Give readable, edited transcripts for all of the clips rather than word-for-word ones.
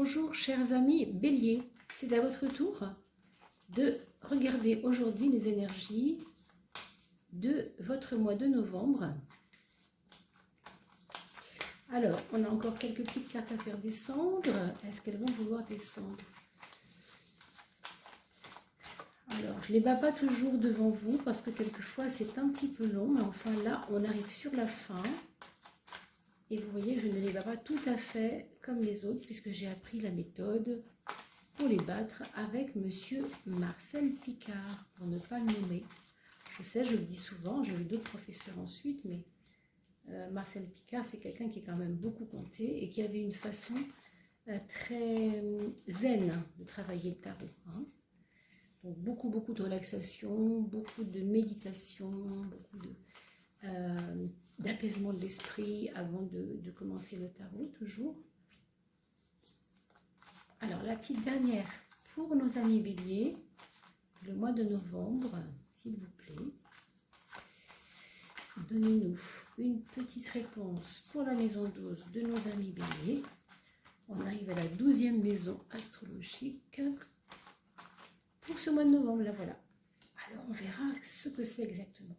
bonjour chers amis Bélier, c'est à votre tour de regarder aujourd'hui les énergies de votre mois de novembre. Alors, on a encore quelques petites cartes à faire descendre. Est-ce qu'elles vont vouloir descendre? Alors, je ne les bats pas toujours devant vous parce que quelquefois c'est un petit peu long, mais enfin là, on arrive sur la fin. Et vous voyez, je ne les bats pas tout à fait comme les autres puisque j'ai appris la méthode pour les battre avec monsieur Marcel Picard, pour ne pas le nommer. Je sais, je le dis souvent, j'ai eu d'autres professeurs ensuite, mais Marcel Picard, c'est quelqu'un qui est quand même beaucoup compté et qui avait une façon très zen de travailler le tarot. Hein. Donc beaucoup de relaxation, beaucoup de méditation, beaucoup d'apaisement de l'esprit avant de commencer le tarot, toujours. Alors, la petite dernière pour nos amis Bélier, le mois de novembre, s'il vous plaît. Donnez-nous une petite réponse pour la maison 12 de nos amis Bélier. On arrive à la 12e maison astrologique pour ce mois de novembre, là voilà. Alors, on verra ce que c'est exactement.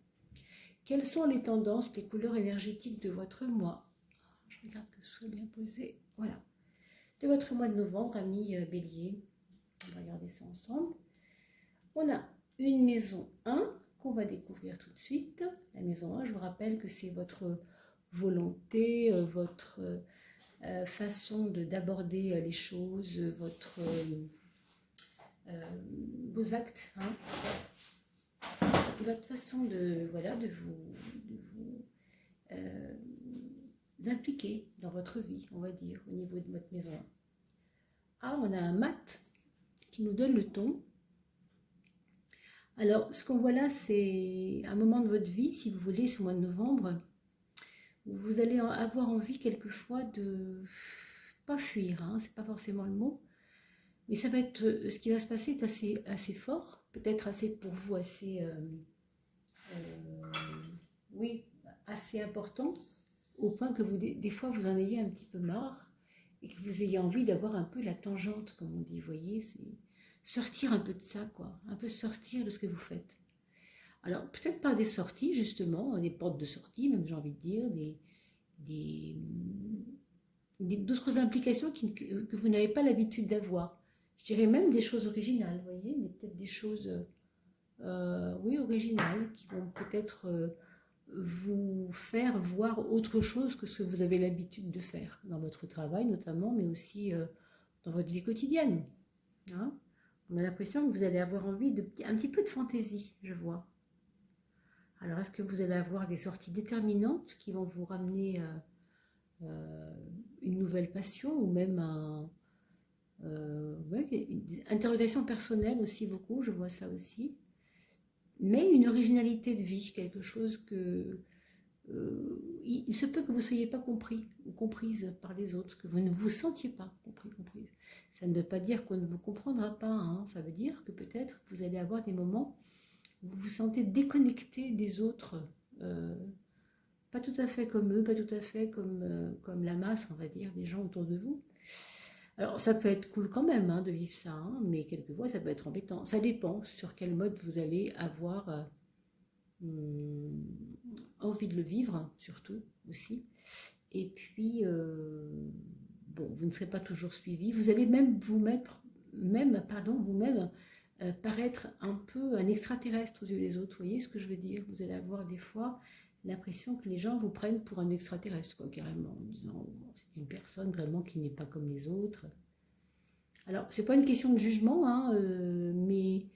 Quelles sont les tendances, les couleurs énergétiques de votre mois? Je regarde que ce soit bien posé. Voilà. De votre mois de novembre, amis Bélier. On va regarder ça ensemble. On a une maison 1 qu'on va découvrir tout de suite. La maison 1, je vous rappelle que c'est votre volonté, votre façon d'aborder les choses, vos actes. Hein. Votre façon de vous impliquer dans votre vie, on va dire, au niveau de votre maison 1. Ah, on a un mat qui nous donne le ton. Alors, ce qu'on voit là, c'est un moment de votre vie, si vous voulez, ce mois de novembre, où vous allez avoir envie quelquefois de pas fuir, hein, c'est pas forcément le mot, mais ça va être, ce qui va se passer est assez fort, peut-être assez pour vous, assez, oui, assez important, au point que vous, des fois vous en ayez un petit peu marre et que vous ayez envie d'avoir un peu la tangente, comme on dit, vous voyez, c'est sortir un peu de ça, quoi, un peu sortir de ce que vous faites. Alors, peut-être par des sorties, justement, des portes de sortie, même j'ai envie de dire, d'autres implications que vous n'avez pas l'habitude d'avoir. Je dirais même des choses originales, vous voyez, mais peut-être des choses, oui, originales, qui vont peut-être vous faire voir autre chose que ce que vous avez l'habitude de faire, dans votre travail notamment, mais aussi dans votre vie quotidienne. Hein. On a l'impression que vous allez avoir envie un petit peu de fantaisie, je vois. Alors, est-ce que vous allez avoir des sorties déterminantes qui vont vous ramener une nouvelle passion ou même des interrogations personnelles aussi beaucoup, je vois ça aussi. Mais une originalité de vie, quelque chose que il se peut que vous ne soyez pas compris ou comprise par les autres, que vous ne vous sentiez pas comprise. Ça ne veut pas dire qu'on ne vous comprendra pas, hein. Ça veut dire que peut-être vous allez avoir des moments où vous vous sentez déconnecté des autres, pas tout à fait comme eux, pas tout à fait comme la masse, on va dire, des gens autour de vous. Alors ça peut être cool quand même hein, de vivre ça, hein, mais quelquefois ça peut être embêtant. Ça dépend sur quel mode vous allez avoir envie de le vivre, surtout aussi. Et puis, bon, vous ne serez pas toujours suivi. Vous allez même vous-même paraître un peu un extraterrestre aux yeux des autres. Vous voyez ce que je veux dire? Vous allez avoir des fois l'impression que les gens vous prennent pour un extraterrestre, quoi, carrément, en disant c'est une personne vraiment qui n'est pas comme les autres. Alors, c'est pas une question de jugement, hein, mais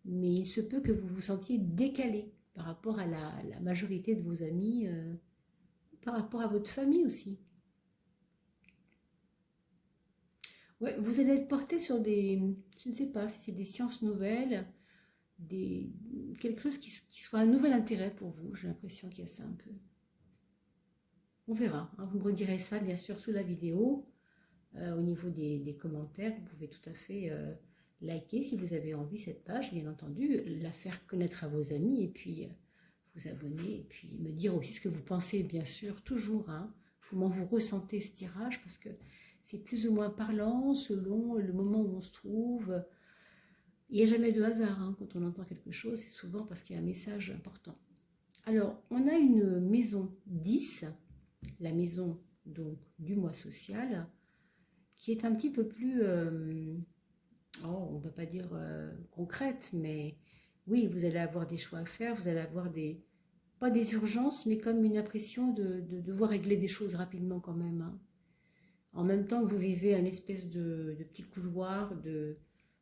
il se peut que vous vous sentiez décalé par rapport à la majorité de vos amis, par rapport à votre famille aussi. Ouais, vous allez être porté sur je ne sais pas si c'est des sciences nouvelles, quelque chose qui soit un nouvel intérêt pour vous. J'ai l'impression qu'il y a ça un peu. On verra, hein, vous me redirez ça bien sûr sous la vidéo. Au niveau des commentaires, vous pouvez tout à fait liker si vous avez envie cette page, bien entendu, la faire connaître à vos amis et puis vous abonner et puis me dire aussi ce que vous pensez, bien sûr, toujours, hein, comment vous ressentez ce tirage, parce que c'est plus ou moins parlant selon le moment où on se trouve. Il n'y a jamais de hasard hein, quand on entend quelque chose, c'est souvent parce qu'il y a un message important. Alors, on a une maison 10, la maison donc du mois social, qui est un petit peu plus, on ne va pas dire concrète, mais oui, vous allez avoir des choix à faire, vous allez avoir pas des urgences, mais comme une impression de devoir régler des choses rapidement quand même. Hein. En même temps que vous vivez un espèce de petit couloir, de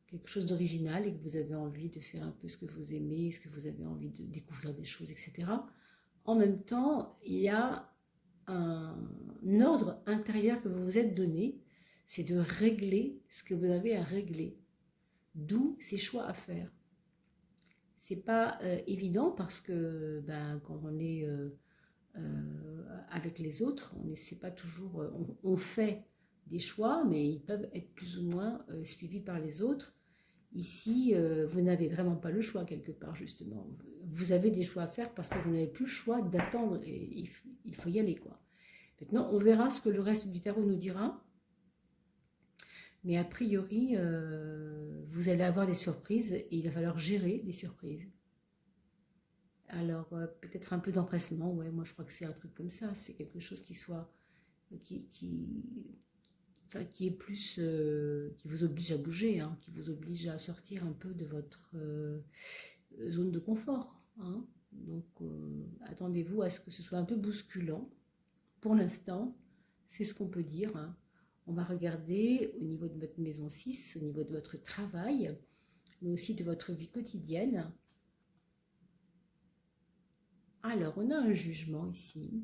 quelque chose d'original et que vous avez envie de faire un peu ce que vous aimez, ce que vous avez envie de découvrir des choses, etc. En même temps, il y a un ordre intérieur que vous vous êtes donné, c'est de régler ce que vous avez à régler. D'où ces choix à faire. C'est pas évident parce que quand on est avec les autres, c'est pas toujours, on fait des choix, mais ils peuvent être plus ou moins suivis par les autres. Ici, vous n'avez vraiment pas le choix quelque part, justement. Vous avez des choix à faire parce que vous n'avez plus le choix d'attendre et il faut y aller, quoi. Maintenant, on verra ce que le reste du tarot nous dira. Mais a priori, vous allez avoir des surprises et il va falloir gérer les surprises. Alors, peut-être un peu d'empressement, ouais, moi je crois que c'est un truc comme ça. C'est quelque chose qui soit... qui est plus... qui vous oblige à bouger, hein, qui vous oblige à sortir un peu de votre zone de confort. Hein. Donc, attendez-vous à ce que ce soit un peu bousculant. Pour l'instant, c'est ce qu'on peut dire. Hein. On va regarder au niveau de votre maison 6, au niveau de votre travail, mais aussi de votre vie quotidienne. Alors, on a un jugement ici.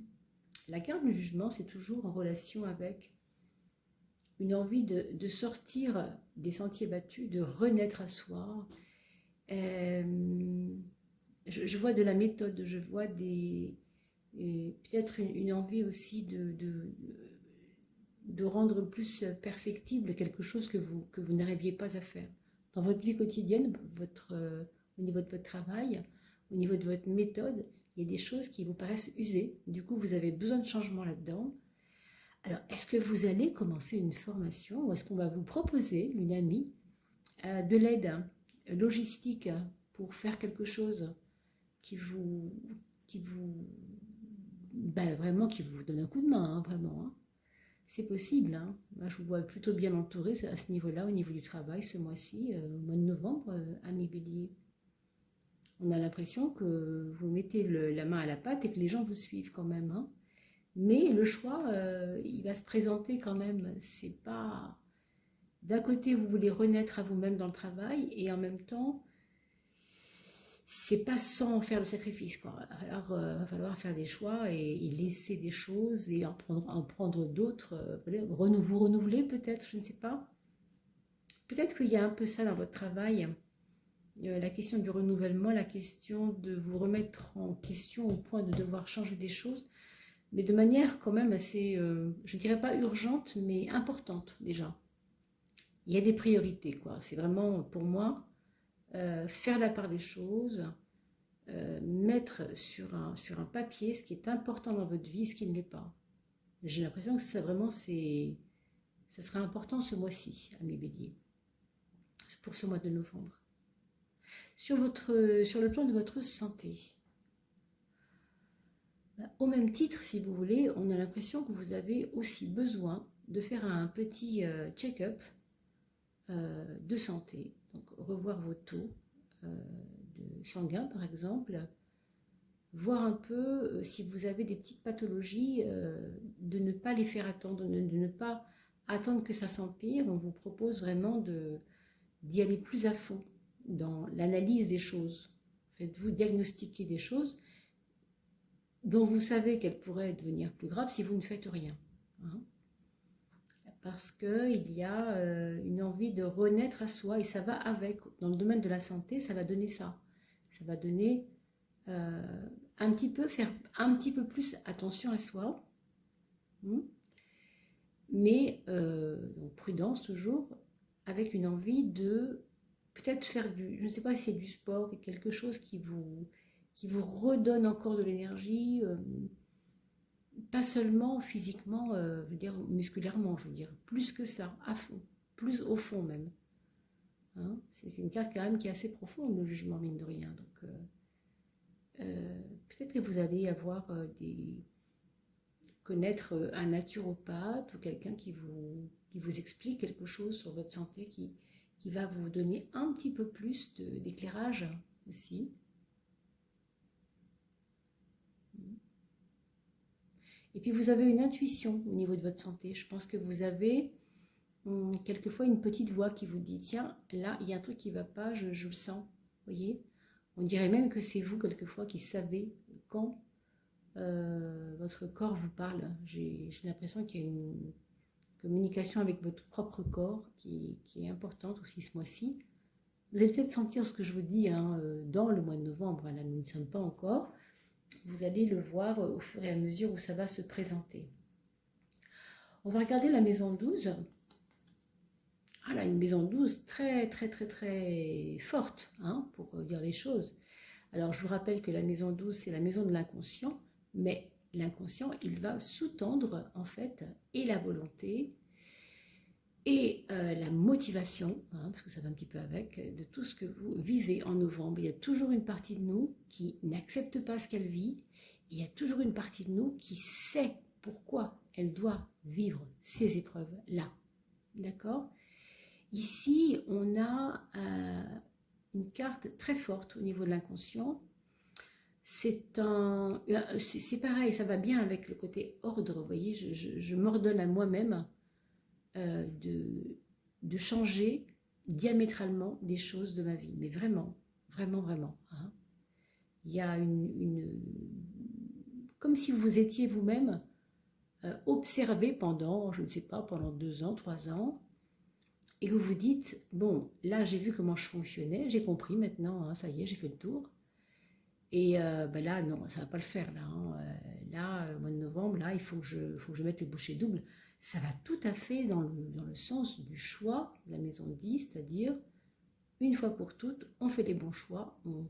La carte du jugement, c'est toujours en relation avec une envie de sortir des sentiers battus, de renaître à soi. Je vois de la méthode, je vois peut-être une envie aussi de rendre plus perfectible quelque chose que vous n'arriviez pas à faire. Dans votre vie quotidienne, au niveau de votre travail, au niveau de votre méthode, il y a des choses qui vous paraissent usées. Du coup, vous avez besoin de changement là-dedans. Alors, est-ce que vous allez commencer une formation ou est-ce qu'on va vous proposer, une amie, de l'aide logistique pour faire quelque chose vraiment qui vous donne un coup de main, hein, vraiment. Hein. C'est possible. Hein. Moi, je vous vois plutôt bien entouré à ce niveau-là, au niveau du travail, ce mois-ci, au mois de novembre, amis Bélier. On a l'impression que vous mettez la main à la pâte et que les gens vous suivent quand même. Hein. Mais le choix, il va se présenter quand même. C'est pas... D'un côté, vous voulez renaître à vous-même dans le travail et en même temps, c'est pas sans faire le sacrifice, quoi. Alors, va falloir faire des choix et laisser des choses et en prendre d'autres. Vous renouveler peut-être, je ne sais pas. Peut-être qu'il y a un peu ça dans votre travail. La question du renouvellement, la question de vous remettre en question au point de devoir changer des choses, mais de manière quand même assez, je ne dirais pas urgente, mais importante déjà. Il y a des priorités, quoi. C'est vraiment, pour moi, faire la part des choses, mettre sur un papier ce qui est important dans votre vie et ce qui ne l'est pas. J'ai l'impression que ça vraiment, ça sera important ce mois-ci, amis Bélier, pour ce mois de novembre. Sur le plan de votre santé, au même titre, si vous voulez, on a l'impression que vous avez aussi besoin de faire un petit check-up de santé, donc revoir vos taux de sanguin par exemple, voir un peu si vous avez des petites pathologies, de ne pas les faire attendre, de ne pas attendre que ça s'empire. On vous propose vraiment d'y aller plus à fond dans l'analyse des choses. Faites-vous diagnostiquer des choses dont vous savez qu'elles pourraient devenir plus graves si vous ne faites rien. Hein. Parce qu'il y a une envie de renaître à soi et ça va avec. Dans le domaine de la santé, ça va donner ça. Ça va donner faire un petit peu plus attention à soi. Mais donc prudence toujours, avec une envie de peut-être faire je ne sais pas si c'est du sport, quelque chose qui vous redonne encore de l'énergie, pas seulement physiquement, je veux dire musculairement, je veux dire plus que ça, à fond, plus au fond même. Hein, c'est une carte quand même qui est assez profonde, le jugement, mine de rien. Donc, peut-être que vous allez avoir connaître un naturopathe ou quelqu'un qui vous explique quelque chose sur votre santé, qui va vous donner un petit peu plus d'éclairage aussi. Et puis vous avez une intuition au niveau de votre santé. Je pense que vous avez quelquefois une petite voix qui vous dit, tiens, là, il y a un truc qui ne va pas, je le sens. Vous voyez? On dirait même que c'est vous, quelquefois, qui savez quand votre corps vous parle. J'ai l'impression qu'il y a une communication avec votre propre corps qui est importante aussi ce mois-ci. Vous allez peut-être sentir ce que je vous dis hein, dans le mois de novembre. Là, nous n'y sommes pas encore. Vous allez le voir au fur et à mesure où ça va se présenter. On va regarder la maison 12. Ah là, une maison 12 très, très, très, très forte, hein, pour dire les choses. Alors, je vous rappelle que la maison 12, c'est la maison de l'inconscient, mais l'inconscient, il va sous-tendre, en fait, et la volonté, et la motivation, hein, parce que ça va un petit peu avec, de tout ce que vous vivez en novembre. Il y a toujours une partie de nous qui n'accepte pas ce qu'elle vit, et il y a toujours une partie de nous qui sait pourquoi elle doit vivre ces épreuves-là. D'accord ? Ici, on a une carte très forte au niveau de l'inconscient. C'est pareil, ça va bien avec le côté ordre, vous voyez, je m'ordonne à moi-même de changer diamétralement des choses de ma vie, mais vraiment, vraiment, vraiment. Hein. Il y a comme si vous étiez vous-même observé pendant, je ne sais pas, pendant 2 ans, 3 ans, et que vous vous dites, bon, là j'ai vu comment je fonctionnais, j'ai compris maintenant, hein, ça y est, j'ai fait le tour. Et ben là, non, ça ne va pas le faire. Là, hein. Là, au mois de novembre, là, il faut que je mette les bouchées doubles. Ça va tout à fait dans le sens du choix de la maison 10, c'est-à-dire, une fois pour toutes, on fait les bons choix, on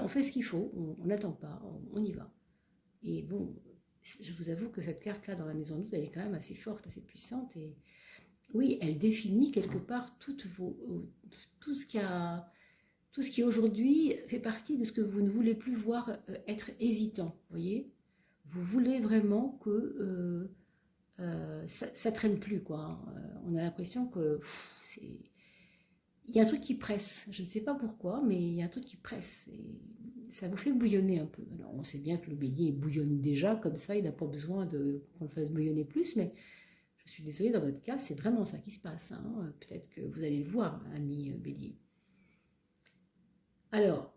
fait ce qu'il faut, on n'attend pas, on y va. Et bon, je vous avoue que cette carte-là, dans la maison 12, elle est quand même assez forte, assez puissante. Et oui, elle définit quelque part tout ce qui aujourd'hui fait partie de ce que vous ne voulez plus voir être hésitant, voyez. Vous voulez vraiment que ça traîne plus, quoi. On a l'impression que il y a un truc qui presse. Je ne sais pas pourquoi, mais il y a un truc qui presse. Et ça vous fait bouillonner un peu. Alors, on sait bien que le bélier bouillonne déjà, comme ça, il n'a pas besoin qu'on le fasse bouillonner plus, mais je suis désolée, dans votre cas, c'est vraiment ça qui se passe. Hein. Peut-être que vous allez le voir, ami bélier. Alors,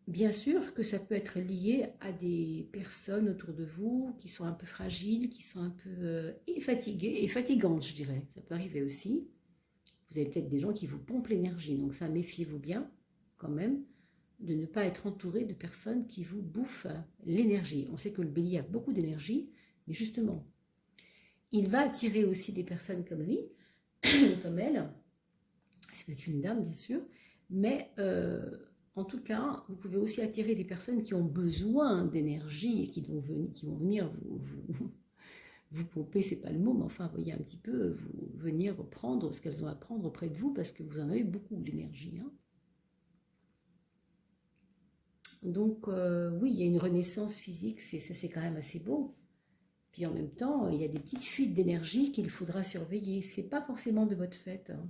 bien sûr que ça peut être lié à des personnes autour de vous qui sont un peu fragiles, qui sont un peu fatiguées et fatigantes, je dirais. Ça peut arriver aussi. Vous avez peut-être des gens qui vous pompent l'énergie, donc ça, méfiez-vous bien, quand même, de ne pas être entouré de personnes qui vous bouffent l'énergie. On sait que le bélier a beaucoup d'énergie, mais justement, il va attirer aussi des personnes comme lui, comme elle. C'est peut-être une dame, bien sûr, mais en tout cas, vous pouvez aussi attirer des personnes qui ont besoin d'énergie et qui vont venir vous pomper, c'est pas le mot, mais enfin, vous voyez un petit peu, venir prendre ce qu'elles ont à prendre auprès de vous parce que vous en avez beaucoup, l'énergie. Hein. Donc, oui, il y a une renaissance physique, c'est quand même assez beau. Puis en même temps, il y a des petites fuites d'énergie qu'il faudra surveiller. C'est pas forcément de votre fait. Hein.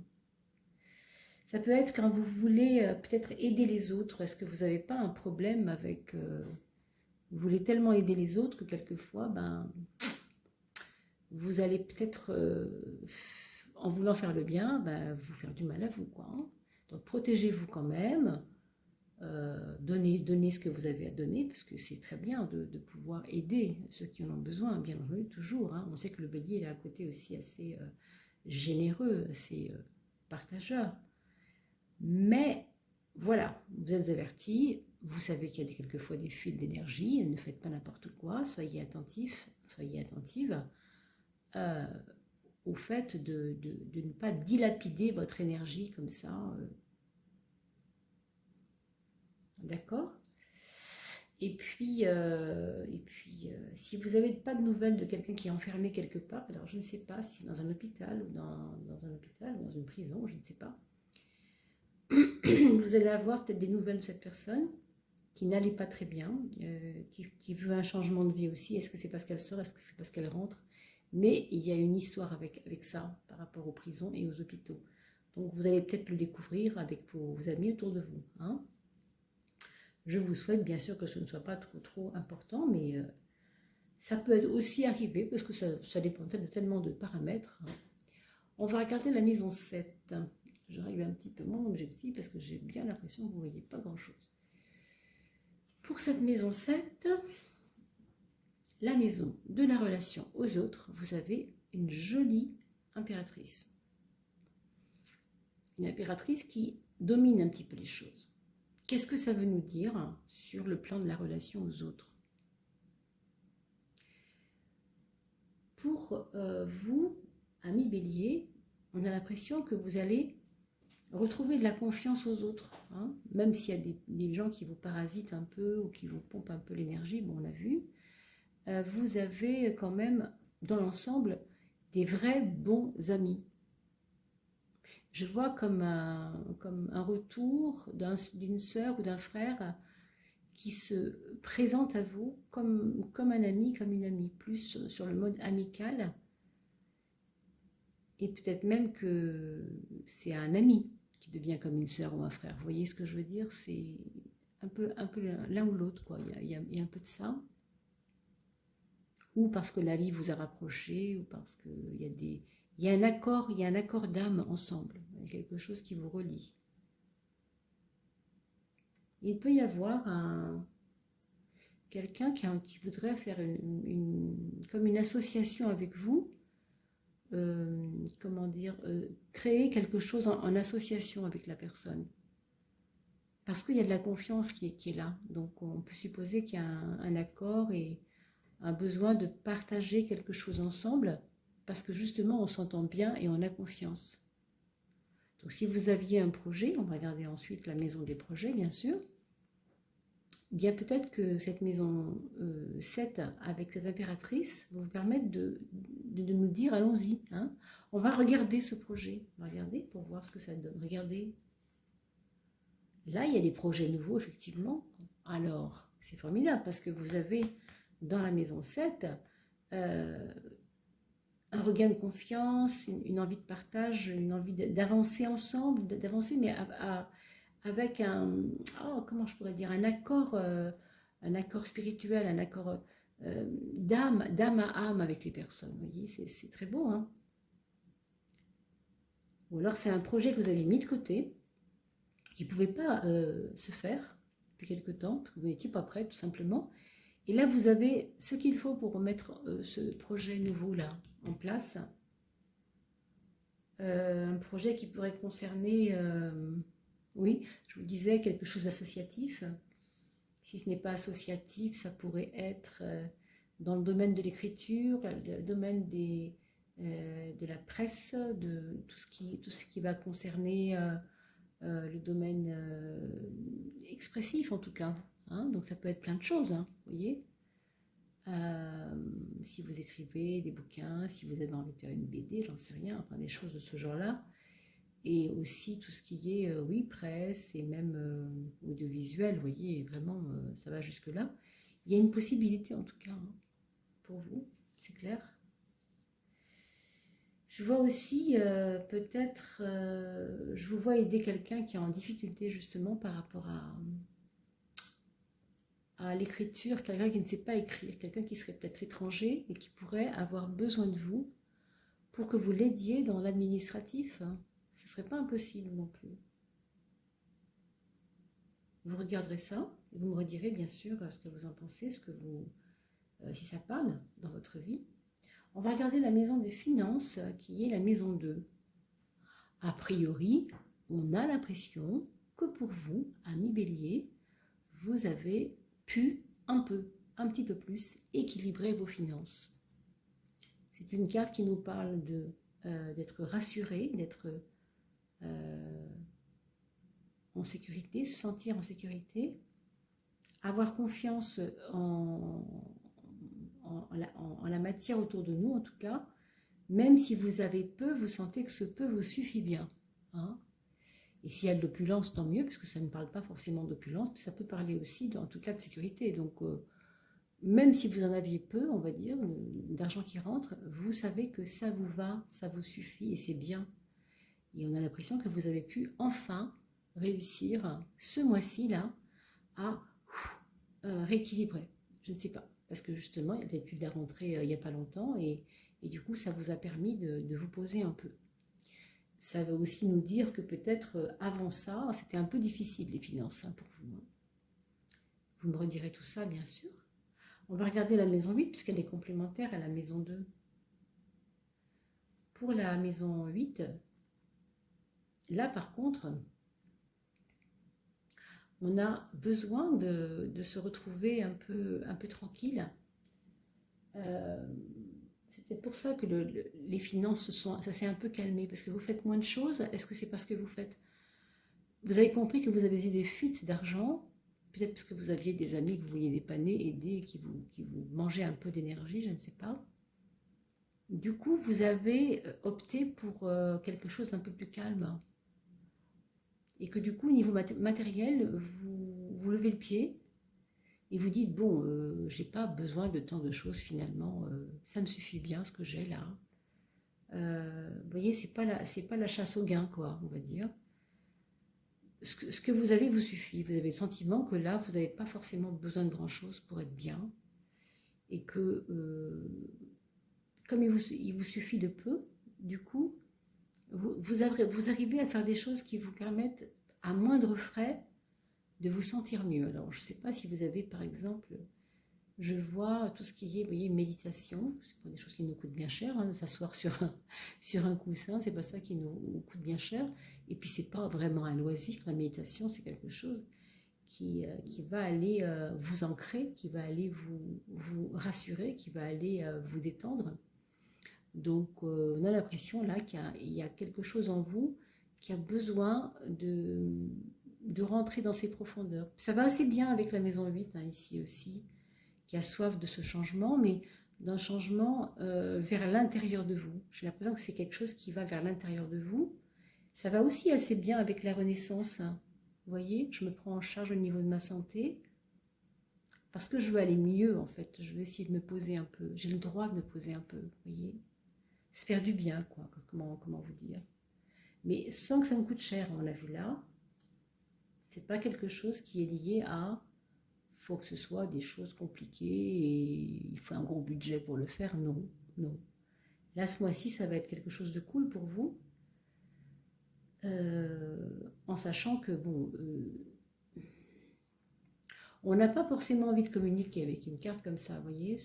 Ça peut être quand vous voulez peut-être aider les autres. Est-ce que vous n'avez pas un problème avec... vous voulez tellement aider les autres que quelquefois, vous allez peut-être, en voulant faire le bien, vous faire du mal à vous. Quoi, hein. Donc protégez-vous quand même. Donnez ce que vous avez à donner, parce que c'est très bien de pouvoir aider ceux qui en ont besoin, bien entendu, toujours. Hein. On sait que le bélier, il a un côté aussi assez généreux, assez partageur. Mais voilà, vous êtes avertis, vous savez qu'il y a quelquefois des fuites d'énergie, ne faites pas n'importe quoi, soyez attentifs, soyez attentive au fait de ne pas dilapider votre énergie comme ça. D'accord ? Si vous n'avez pas de nouvelles de quelqu'un qui est enfermé quelque part, alors je ne sais pas si c'est dans un hôpital ou dans une prison, je ne sais pas. Vous allez avoir peut-être des nouvelles de cette personne qui n'allait pas très bien, qui veut un changement de vie aussi. Est-ce que c'est parce qu'elle sort, est-ce que c'est parce qu'elle rentre? Mais il y a une histoire avec ça par rapport aux prisons et aux hôpitaux. Donc vous allez peut-être le découvrir avec vos amis autour de vous. Hein. Je vous souhaite bien sûr que ce ne soit pas trop important, mais ça peut être aussi arrivé parce que ça dépend de tellement de paramètres. Hein. On va regarder la maison 7. Je règle un petit peu mon objectif parce que j'ai bien l'impression que vous ne voyez pas grand-chose. Pour cette maison 7, la maison de la relation aux autres, vous avez une jolie impératrice. Une impératrice qui domine un petit peu les choses. Qu'est-ce que ça veut nous dire sur le plan de la relation aux autres? Pour vous, amis Bélier, on a l'impression que vous allez retrouver de la confiance aux autres. Hein, même s'il y a des gens qui vous parasitent un peu ou qui vous pompent un peu l'énergie, bon, on l'a vu. Vous avez quand même, dans l'ensemble, des vrais bons amis. Je vois comme un retour d'une sœur ou d'un frère qui se présente à vous comme un ami, comme une amie, plus sur le mode amical. Et peut-être même que c'est un ami qui devient comme une sœur ou un frère. Vous voyez ce que je veux dire? C'est un peu l'un ou l'autre, quoi. Il y a un peu de ça. Ou parce que la vie vous a rapproché, ou parce qu'il y a un accord d'âme ensemble. Il y a quelque chose qui vous relie. Il peut y avoir quelqu'un qui voudrait faire comme une association avec vous, créer quelque chose en association avec la personne. Parce qu'il y a de la confiance qui est là. Donc on peut supposer qu'il y a un accord et un besoin de partager quelque chose ensemble, parce que justement on s'entend bien et on a confiance. Donc si vous aviez un projet, on va regarder ensuite la maison des projets bien sûr, bien peut-être que cette maison 7 avec cette impératrice va vous permettre de nous dire allons-y, hein, on va regarder ce projet, on va regarder pour voir ce que ça donne. Regardez, là il y a des projets nouveaux effectivement, alors c'est formidable parce que vous avez dans la maison 7 un regain de confiance, une envie de partage, une envie d'avancer ensemble, d'avancer mais avec comment je pourrais dire, un accord spirituel, un accord d'âme à âme avec les personnes. Vous voyez, c'est très beau. Hein, ou alors c'est un projet que vous avez mis de côté, qui ne pouvait pas se faire depuis quelque temps, parce que vous n'étiez pas prêt tout simplement. Et là, vous avez ce qu'il faut pour remettre ce projet nouveau-là en place. Un projet qui pourrait concerner... oui, je vous disais quelque chose d'associatif. Si ce n'est pas associatif, ça pourrait être dans le domaine de l'écriture, le domaine de la presse, de tout ce qui va concerner le domaine expressif en tout cas. Hein, donc ça peut être plein de choses, hein, vous voyez. Si vous écrivez des bouquins, si vous avez envie de faire une BD, j'en sais rien, enfin des choses de ce genre-là. Et aussi tout ce qui est, oui, presse et même audiovisuel, vous voyez, vraiment, ça va jusque-là. Il y a une possibilité en tout cas, hein, pour vous, c'est clair. Je vois aussi, peut-être, je vous vois aider quelqu'un qui est en difficulté justement par rapport à l'écriture, quelqu'un qui ne sait pas écrire, quelqu'un qui serait peut-être étranger et qui pourrait avoir besoin de vous pour que vous l'aidiez dans l'administratif. Hein. Ce ne serait pas impossible non plus. Vous regarderez ça et vous me redirez bien sûr ce que vous en pensez, si ça parle dans votre vie. On va regarder la maison des finances qui est la maison 2. A priori, on a l'impression que pour vous, amis Bélier, vous avez pu un petit peu plus équilibrer vos finances. C'est une carte qui nous parle d'être rassuré, d'être en sécurité, se sentir en sécurité, avoir confiance en la matière autour de nous, en tout cas. Même si vous avez peu, vous sentez que ce peu vous suffit bien. Hein. Et s'il y a de l'opulence, tant mieux, puisque ça ne parle pas forcément d'opulence, mais ça peut parler aussi, en tout cas, de sécurité. Donc, même si vous en aviez peu, on va dire, d'argent qui rentre, vous savez que ça vous va, ça vous suffit, et c'est bien. Et on a l'impression que vous avez pu enfin réussir ce mois-ci, là, à rééquilibrer. Je ne sais pas, parce que justement, il y avait plus de la rentrée il n'y a pas longtemps, et du coup, ça vous a permis de vous poser un peu. Ça veut aussi nous dire que peut-être avant ça, c'était un peu difficile les finances hein, pour vous. Vous me redirez tout ça, bien sûr. On va regarder la maison 8, puisqu'elle est complémentaire à la maison 2. Pour la maison 8, là par contre, on a besoin de se retrouver un peu tranquille. C'est peut-être pour ça que les finances, ça s'est un peu calmé, parce que vous faites moins de choses. Est-ce que c'est parce que vous avez compris que vous avez eu des fuites d'argent, peut-être parce que vous aviez des amis que vous vouliez dépanner, aider, qui vous mangeaient un peu d'énergie, je ne sais pas. Du coup, vous avez opté pour quelque chose d'un peu plus calme. Et que du coup, au niveau matériel, vous levez le pied et vous dites, bon, j'ai pas besoin de tant de choses finalement, ça me suffit bien ce que j'ai là. Vous voyez, c'est pas la chasse au gain, quoi, on va dire. Ce que vous avez vous suffit. Vous avez le sentiment que là, vous n'avez pas forcément besoin de grand-chose pour être bien. Et que, comme il vous suffit de peu, du coup, vous arrivez à faire des choses qui vous permettent, à moindre frais, de vous sentir mieux. Alors, je ne sais pas si vous avez, par exemple, je vois tout ce qui est, vous voyez, méditation. C'est pas des choses qui nous coûtent bien cher, hein, de s'asseoir sur un coussin, c'est pas ça qui nous coûte bien cher. Et puis, c'est pas vraiment un loisir. La méditation, c'est quelque chose qui va aller vous ancrer, qui va aller vous rassurer, qui va aller vous détendre. Donc, on a l'impression là qu'il y a quelque chose en vous qui a besoin de rentrer dans ses profondeurs. Ça va assez bien avec la maison 8, hein, ici aussi, qui a soif de ce changement, mais d'un changement vers l'intérieur de vous. J'ai l'impression que c'est quelque chose qui va vers l'intérieur de vous. Ça va aussi assez bien avec la renaissance. Hein. Vous voyez, je me prends en charge au niveau de ma santé, parce que je veux aller mieux, en fait. Je veux essayer de me poser un peu. J'ai le droit de me poser un peu, vous voyez. Se faire du bien, quoi. Comment vous dire. Mais sans que ça me coûte cher, on l'a vu là. C'est pas quelque chose qui est lié à... faut que ce soit des choses compliquées et il faut un gros budget pour le faire. Non, non. Là, ce mois-ci, ça va être quelque chose de cool pour vous. En sachant que, bon... on n'a pas forcément envie de communiquer avec une carte comme ça, vous voyez.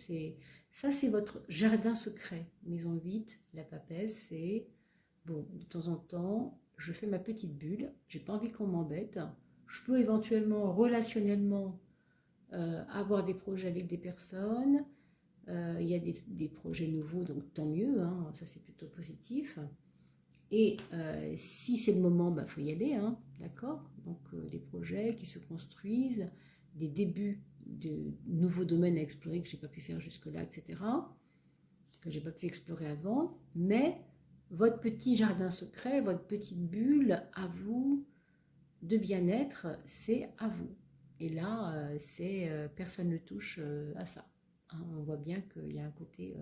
Ça, c'est votre jardin secret. Maison 8, la papesse, c'est... Bon, de temps en temps, je fais ma petite bulle. J'ai pas envie qu'on m'embête. Je peux éventuellement, relationnellement, avoir des projets avec des personnes. Il y a des projets nouveaux, donc tant mieux. Hein, ça, c'est plutôt positif. Et si c'est le moment, il faut y aller. Hein, d'accord. Donc, des projets qui se construisent, des débuts de nouveaux domaines à explorer que je n'ai pas pu faire jusque-là, etc., que je n'ai pas pu explorer avant, mais votre petit jardin secret, votre petite bulle à vous de bien-être, c'est à vous. Et là, personne ne touche à ça. Hein, on voit bien qu'il y a un côté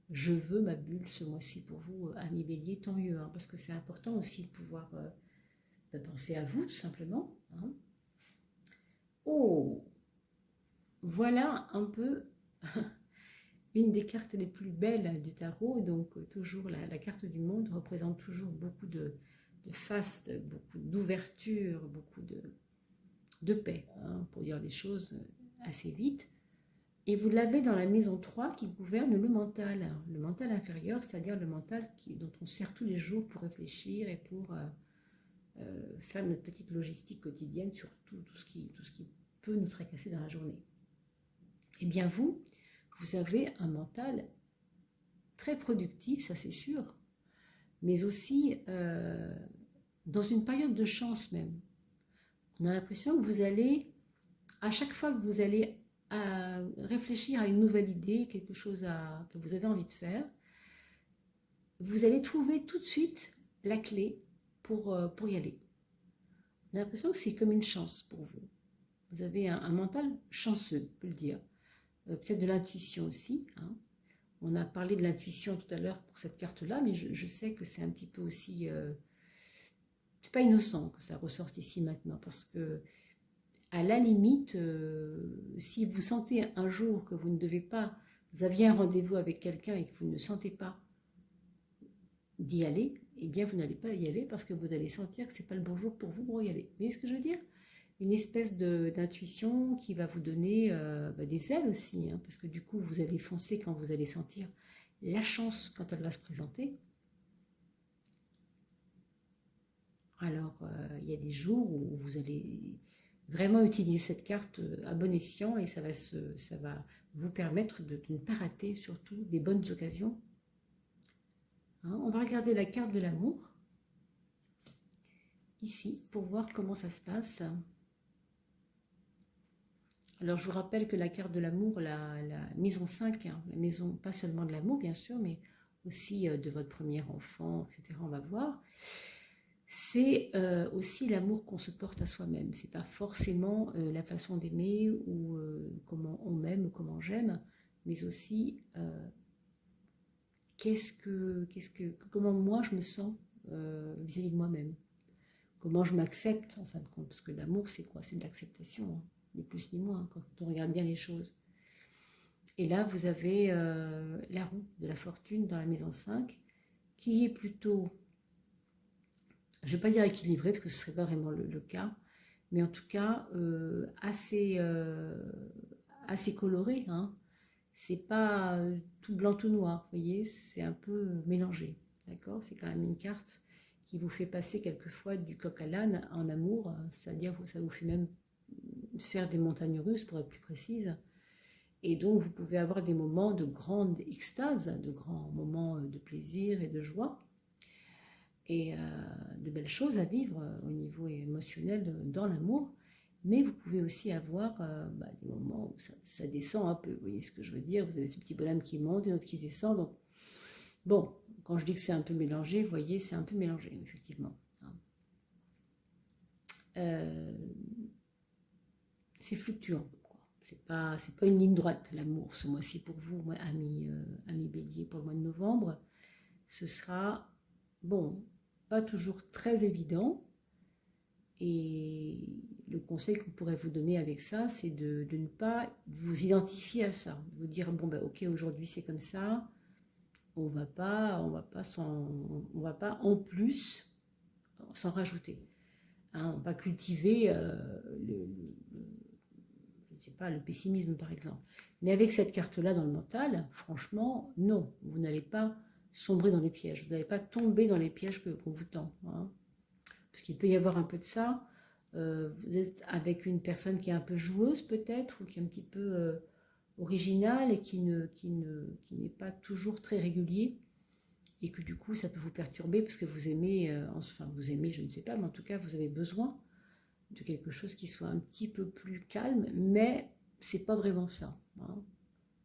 je veux ma bulle ce mois-ci pour vous, amis bélier, tant mieux, hein, parce que c'est important aussi de pouvoir penser à vous, tout simplement. Hein. Oh, voilà un peu une des cartes les plus belles du tarot. Donc toujours la carte du monde représente toujours beaucoup de faste, beaucoup d'ouverture, beaucoup de paix, hein, pour dire les choses assez vite. Et vous l'avez dans la maison 3 qui gouverne le mental inférieur, c'est-à-dire le mental dont on sert tous les jours pour réfléchir et pour faire notre petite logistique quotidienne sur tout ce qui peut nous tracasser dans la journée. Eh bien vous avez un mental très productif, ça c'est sûr, mais aussi dans une période de chance même. On a l'impression que vous allez à chaque fois que vous allez réfléchir à une nouvelle idée, quelque chose que vous avez envie de faire, vous allez trouver tout de suite la clé pour y aller. On a l'impression que c'est comme une chance pour vous. Vous avez un mental chanceux, on peut le dire. Peut-être de l'intuition aussi. Hein. On a parlé de l'intuition tout à l'heure pour cette carte-là, mais je sais que c'est un petit peu aussi... c'est pas innocent que ça ressorte ici maintenant, parce que à la limite, si vous sentez un jour que vous ne devez pas, vous aviez un rendez-vous avec quelqu'un et que vous ne sentez pas d'y aller, eh bien vous n'allez pas y aller parce que vous allez sentir que c'est pas le bon jour pour vous pour y aller. Vous voyez ce que je veux dire? Une espèce d'intuition qui va vous donner des ailes aussi, hein, parce que du coup vous allez foncer quand vous allez sentir la chance quand elle va se présenter. Alors il y a des jours où vous allez vraiment utiliser cette carte à bon escient et ça va vous permettre de ne pas rater surtout des bonnes occasions. Hein, on va regarder la carte de l'amour ici pour voir comment ça se passe. Alors je vous rappelle que la carte de l'amour, la maison 5, hein, la maison pas seulement de l'amour bien sûr, mais aussi de votre premier enfant, etc. On va voir. C'est aussi l'amour qu'on se porte à soi-même. C'est pas forcément la façon d'aimer ou comment on m'aime ou comment j'aime, mais aussi comment moi je me sens vis-à-vis de moi-même. Comment je m'accepte en fin de compte, parce que l'amour c'est quoi? C'est de l'acceptation, hein, ni plus ni moins, hein, quand on regarde bien les choses. Et là vous avez la roue de la fortune dans la maison 5, qui est plutôt... je ne vais pas dire équilibré, parce que ce ne serait pas vraiment le cas, mais en tout cas assez coloré. Hein. C'est pas tout blanc, tout noir, vous voyez, c'est un peu mélangé. D'accord? C'est quand même une carte qui vous fait passer quelquefois du coq à l'âne en amour, c'est-à-dire que ça vous fait même faire des montagnes russes, pour être plus précise. Et donc vous pouvez avoir des moments de grande extase, de grands moments de plaisir et de joie, et de belles choses à vivre au niveau émotionnel dans l'amour, mais vous pouvez aussi avoir des moments où ça descend un peu, vous voyez ce que je veux dire, vous avez ce petit bonhomme qui monte et l'autre qui descend, donc bon, quand je dis que c'est un peu mélangé, vous voyez, c'est un peu mélangé, effectivement. C'est fluctuant, quoi. C'est pas une ligne droite, l'amour, ce mois-ci pour vous, amis bélier, pour le mois de novembre, ce sera, bon, pas toujours très évident, et le conseil qu'on pourrait vous donner avec ça, c'est de ne pas vous identifier à ça, de vous dire bon ben ok, aujourd'hui c'est comme ça, on va pas en plus s'en rajouter, hein, on va cultiver je ne sais pas, le pessimisme par exemple. Mais avec cette carte-là dans le mental, franchement, non, vous n'allez pas sombrer dans les pièges, vous n'allez pas tomber dans les pièges qu'on vous tend. Hein. Parce qu'il peut y avoir un peu de ça. Vous êtes avec une personne qui est un peu joueuse peut-être, ou qui est un petit peu originale et qui n'est pas toujours très régulier. Et que du coup, ça peut vous perturber parce que vous aimez, vous aimez, je ne sais pas, mais en tout cas, vous avez besoin de quelque chose qui soit un petit peu plus calme, mais c'est pas vraiment ça. Hein.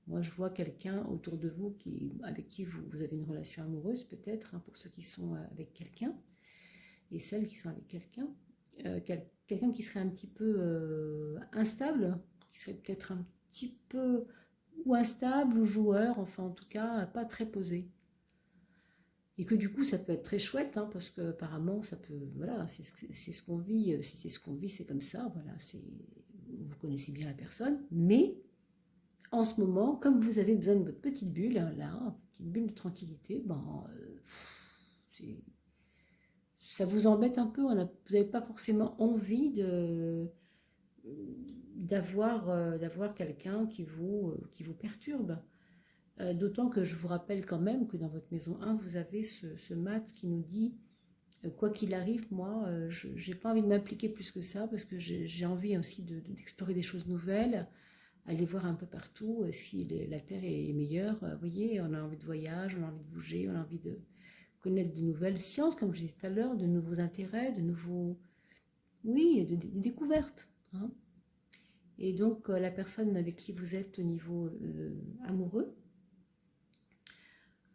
Moi, je vois quelqu'un autour de vous avec qui vous avez une relation amoureuse, peut-être, hein, pour ceux qui sont avec quelqu'un, et celles qui sont avec quelqu'un, quelqu'un qui serait un petit peu instable, qui serait peut-être un petit peu ou instable ou joueur, enfin en tout cas pas très posé. Et que du coup ça peut être très chouette, hein, parce que apparemment ça peut, voilà, c'est ce qu'on vit, si c'est ce qu'on vit, c'est comme ça, voilà, vous connaissez bien la personne, mais en ce moment, comme vous avez besoin de votre petite bulle, là, une petite bulle de tranquillité, ça vous embête un peu, vous n'avez pas forcément envie d'avoir quelqu'un qui vous perturbe. D'autant que je vous rappelle quand même que dans votre maison 1, vous avez ce mat qui nous dit quoi qu'il arrive, moi, je n'ai pas envie de m'impliquer plus que ça parce que j'ai envie aussi d'explorer des choses nouvelles, aller voir un peu partout si la Terre est meilleure. Vous voyez, on a envie de voyage, on a envie de bouger, on a envie de connaître de nouvelles sciences, comme je disais tout à l'heure, de nouveaux intérêts, de nouveaux... Oui, des découvertes. Hein. Et donc, la personne avec qui vous êtes au niveau amoureux,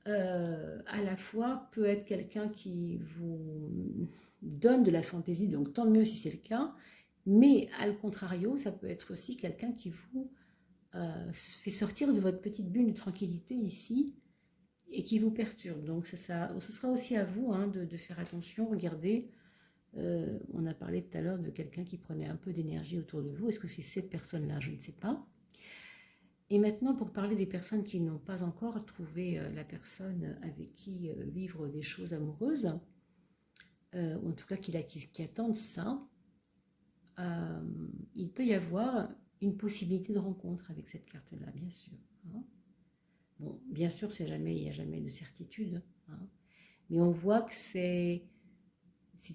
à la fois peut être quelqu'un qui vous donne de la fantaisie, donc tant mieux si c'est le cas, mais à le contrario, ça peut être aussi quelqu'un qui vous fait sortir de votre petite bulle de tranquillité ici et qui vous perturbe. Donc ce sera aussi à vous hein, de faire attention, regardez, on a parlé tout à l'heure de quelqu'un qui prenait un peu d'énergie autour de vous, est-ce que c'est cette personne-là? Je ne sais pas. Et maintenant, pour parler des personnes qui n'ont pas encore trouvé la personne avec qui vivre des choses amoureuses, ou en tout cas qui attendent ça, il peut y avoir une possibilité de rencontre avec cette carte-là, bien sûr. Hein. Bon, bien sûr, il n'y a jamais de certitude, hein, mais on voit que c'est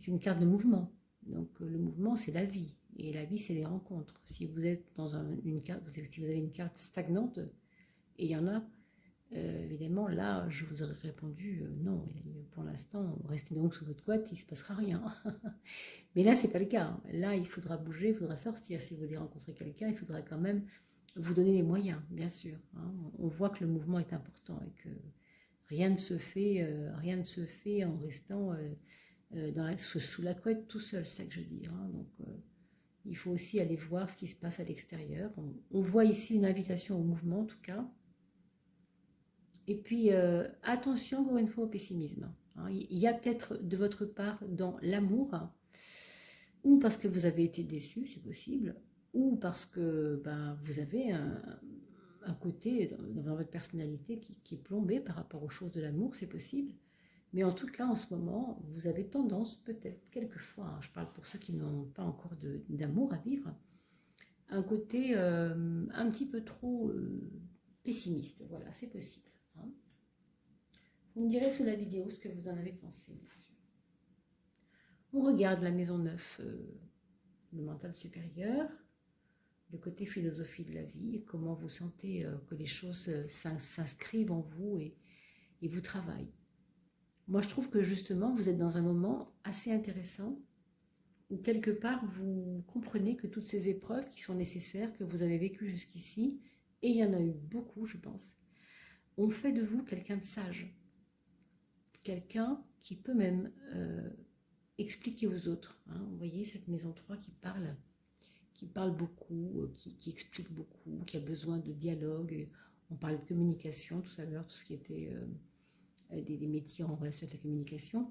une carte de mouvement. Donc le mouvement, c'est la vie, et la vie, c'est les rencontres. Si vous êtes dans une carte, si vous avez une carte stagnante, et il y en a, évidemment, là, je vous aurais répondu non, pour l'instant, restez donc sous votre couette, il ne se passera rien. Mais là, ce n'est pas le cas. Là, il faudra bouger, il faudra sortir. Si vous voulez rencontrer quelqu'un, il faudra quand même vous donner les moyens, bien sûr. Hein. On voit que le mouvement est important et que rien ne se fait en restant sous la couette tout seul, c'est ça que je dis. Hein. Donc, il faut aussi aller voir ce qui se passe à l'extérieur. On voit ici une invitation au mouvement, en tout cas. Et puis, attention, encore une fois, au pessimisme. Hein. Il y a peut-être de votre part dans l'amour, ou parce que vous avez été déçu, c'est possible, ou parce que vous avez un côté dans votre personnalité qui est plombé par rapport aux choses de l'amour, c'est possible. Mais en tout cas, en ce moment, vous avez tendance, peut-être, quelquefois, hein, je parle pour ceux qui n'ont pas encore d'amour à vivre, un côté un petit peu trop pessimiste. Voilà, c'est possible. Hein. Vous me direz sous la vidéo ce que vous en avez pensé, bien sûr. On regarde la maison 9, le mental supérieur, le côté philosophie de la vie, et comment vous sentez que les choses s'inscrivent en vous et vous travaillent. Moi, je trouve que justement, vous êtes dans un moment assez intéressant où quelque part, vous comprenez que toutes ces épreuves qui sont nécessaires, que vous avez vécues jusqu'ici, et il y en a eu beaucoup, je pense, ont fait de vous quelqu'un de sage. Quelqu'un qui peut même expliquer aux autres. Hein. Vous voyez cette maison 3 qui parle beaucoup, qui explique beaucoup, qui a besoin de dialogue. On parlait de communication tout à l'heure, tout ce qui était des métiers en relation avec la communication.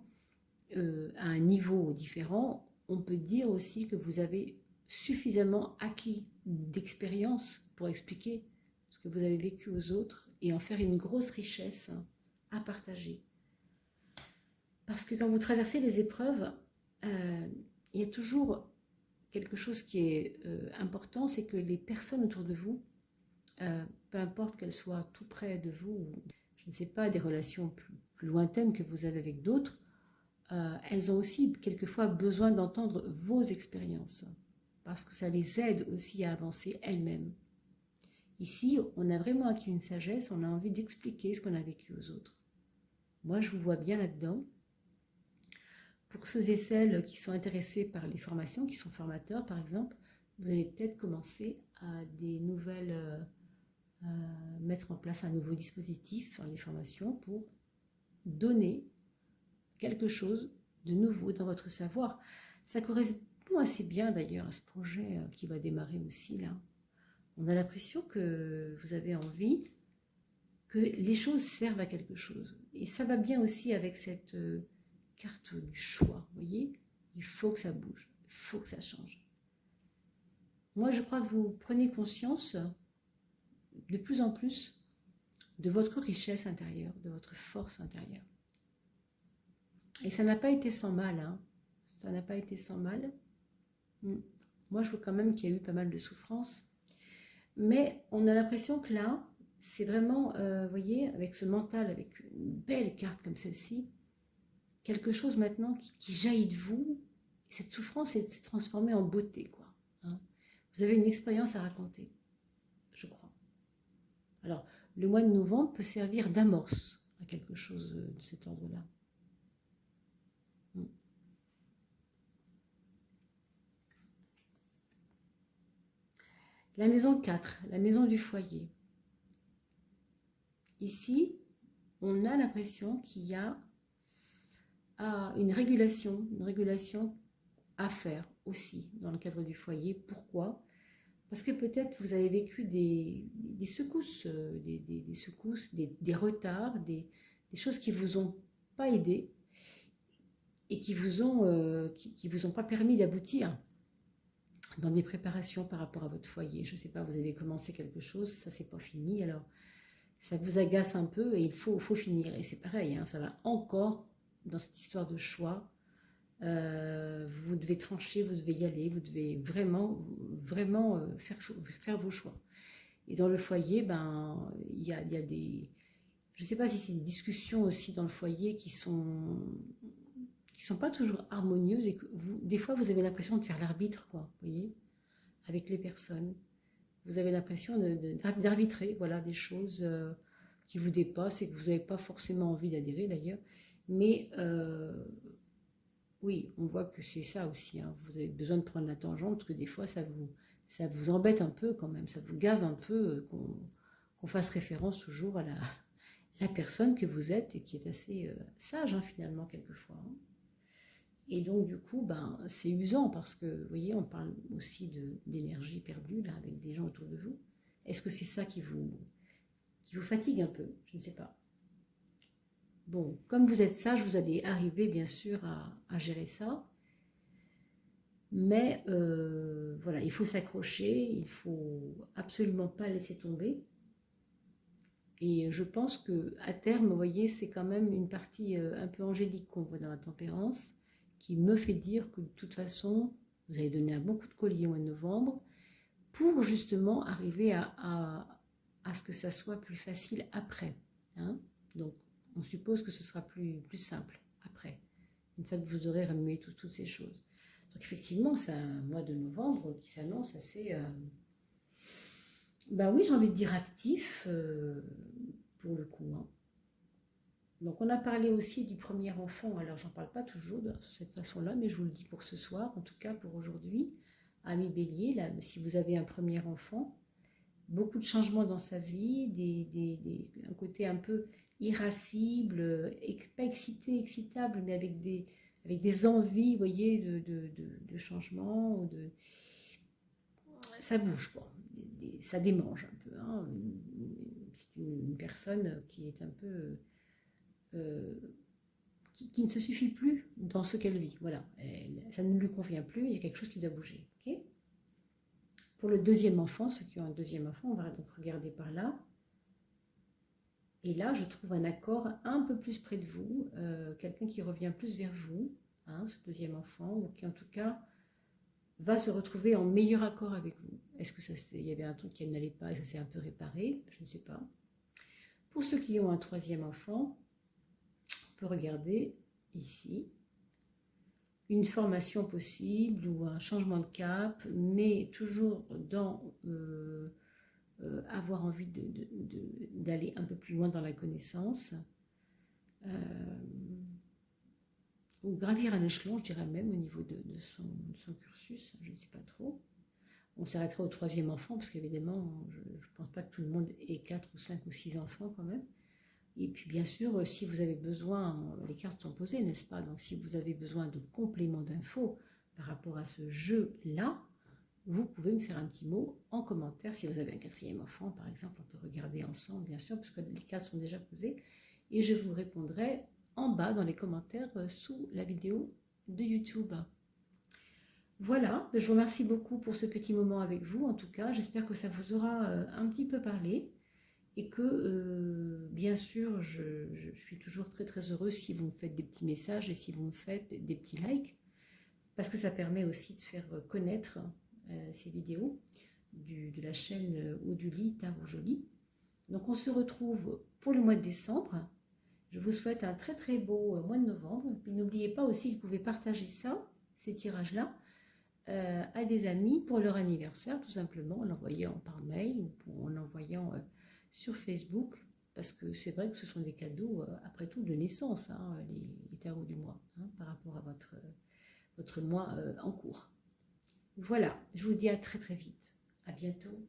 À un niveau différent, on peut dire aussi que vous avez suffisamment acquis d'expérience pour expliquer ce que vous avez vécu aux autres et en faire une grosse richesse à partager. Parce que quand vous traversez les épreuves, il y a toujours quelque chose qui est important, c'est que les personnes autour de vous, peu importe qu'elles soient tout près de vous, je ne sais pas, des relations plus lointaines que vous avez avec d'autres, elles ont aussi quelquefois besoin d'entendre vos expériences, parce que ça les aide aussi à avancer elles-mêmes. Ici, on a vraiment acquis une sagesse, on a envie d'expliquer ce qu'on a vécu aux autres. Moi, je vous vois bien là-dedans. Pour ceux et celles qui sont intéressés par les formations, qui sont formateurs par exemple, vous allez peut-être commencer à mettre en place un nouveau dispositif dans les formations pour donner quelque chose de nouveau dans votre savoir. Ça correspond assez bien d'ailleurs à ce projet qui va démarrer aussi là. On a l'impression que vous avez envie que les choses servent à quelque chose. Et ça va bien aussi avec cette carte du choix, vous voyez. Il faut que ça bouge, il faut que ça change. Moi, je crois que vous prenez conscience de plus en plus de votre richesse intérieure, de votre force intérieure. Et ça n'a pas été sans mal, hein. Ça n'a pas été sans mal. Moi, je vois quand même qu'il y a eu pas mal de souffrances. Mais on a l'impression que là, c'est vraiment, vous voyez, avec ce mental, avec une belle carte comme celle-ci, quelque chose maintenant qui jaillit de vous. Cette souffrance s'est transformée en beauté, quoi. Hein. Vous avez une expérience à raconter, je crois. Alors, le mois de novembre peut servir d'amorce à quelque chose de cet ordre-là. La maison 4, la maison du foyer. Ici, on a l'impression qu'il y a une régulation à faire aussi dans le cadre du foyer. Pourquoi? Parce que peut-être vous avez vécu des secousses, des secousses, des retards, des choses qui ne vous ont pas aidé et qui vous ont pas permis d'aboutir dans des préparations par rapport à votre foyer. Je ne sais pas, vous avez commencé quelque chose, ça c'est pas fini, alors ça vous agace un peu et il faut finir. Et c'est pareil, hein, ça va encore dans cette histoire de choix. Vous devez trancher, vous devez y aller, vous devez vraiment faire vos choix. Et dans le foyer, ben, il y a des... Je ne sais pas si c'est des discussions aussi dans le foyer qui sont pas toujours harmonieuses et que des fois vous avez l'impression de faire l'arbitre, quoi, vous voyez, avec les personnes. Vous avez l'impression d'arbitrer, voilà, des choses qui vous dépassent et que vous n'avez pas forcément envie d'adhérer d'ailleurs. Mais oui, on voit que c'est ça aussi, hein. Vous avez besoin de prendre la tangente, parce que des fois ça vous embête un peu quand même, ça vous gave un peu qu'on fasse référence toujours à la personne que vous êtes et qui est assez sage, hein, finalement, quelquefois, hein. Et donc, du coup, ben, c'est usant parce que, vous voyez, on parle aussi d'énergie perdue là, avec des gens autour de vous. Est-ce que c'est ça qui vous fatigue un peu? Je ne sais pas. Bon, comme vous êtes sage, vous allez arriver, bien sûr, à gérer ça. Mais, voilà, il faut s'accrocher, il ne faut absolument pas laisser tomber. Et je pense qu'à terme, vous voyez, c'est quand même une partie un peu angélique qu'on voit dans la tempérance, qui me fait dire que de toute façon, vous allez donner un bon coup de collier au mois de novembre pour justement arriver à ce que ça soit plus facile après, hein. Donc, on suppose que ce sera plus simple après, une fois que vous aurez remué toutes ces choses. Donc, effectivement, c'est un mois de novembre qui s'annonce assez... ben oui, j'ai envie de dire actif, pour le coup, hein. Donc on a parlé aussi du premier enfant, alors j'en parle pas toujours de cette façon-là, mais je vous le dis pour ce soir, en tout cas pour aujourd'hui. Ami Bélier, là, si vous avez un premier enfant, beaucoup de changements dans sa vie, un côté un peu irascible, pas excitable, mais avec des envies, vous voyez, de changement, ça bouge, quoi. Ça démange un peu, hein. C'est une personne qui est un peu... qui ne se suffit plus dans ce qu'elle vit. Voilà, ça ne lui convient plus, il y a quelque chose qui doit bouger. Okay. Pour le deuxième enfant, ceux qui ont un deuxième enfant, on va donc regarder par là. Et là, je trouve un accord un peu plus près de vous, quelqu'un qui revient plus vers vous, hein, ce deuxième enfant, ou qui en tout cas va se retrouver en meilleur accord avec vous. Est-ce que il y avait un truc qui n'allait pas et ça s'est un peu réparé? Je ne sais pas. Pour ceux qui ont un troisième enfant, on peut regarder ici une formation possible ou un changement de cap, mais toujours dans avoir envie d'aller un peu plus loin dans la connaissance, ou gravir un échelon, je dirais même, au niveau de son cursus, je ne sais pas trop. On s'arrêtera au troisième enfant, parce qu'évidemment, je ne pense pas que tout le monde ait 4 ou 5 ou 6 enfants quand même. Et puis bien sûr, si vous avez besoin, les cartes sont posées, n'est-ce pas? Donc si vous avez besoin de compléments d'infos par rapport à ce jeu-là, vous pouvez me faire un petit mot en commentaire. Si vous avez un quatrième enfant, par exemple, on peut regarder ensemble, bien sûr, parce que les cartes sont déjà posées. Et je vous répondrai en bas dans les commentaires sous la vidéo de YouTube. Voilà, je vous remercie beaucoup pour ce petit moment avec vous. En tout cas, j'espère que ça vous aura un petit peu parlé. Et que, bien sûr, je suis toujours très très heureuse si vous me faites des petits messages et si vous me faites des petits likes, parce que ça permet aussi de faire connaître ces vidéos de la chaîne Audulie Tarot Joli. Donc on se retrouve pour le mois de décembre. Je vous souhaite un très très beau mois de novembre. Puis n'oubliez pas aussi que vous pouvez partager ça, ces tirages-là, à des amis pour leur anniversaire, tout simplement en l'envoyant par mail ou en l'envoyant... sur Facebook, parce que c'est vrai que ce sont des cadeaux, après tout, de naissance, hein, les tarots du mois, hein, par rapport à votre mois en cours. Voilà, je vous dis à très très vite. À bientôt.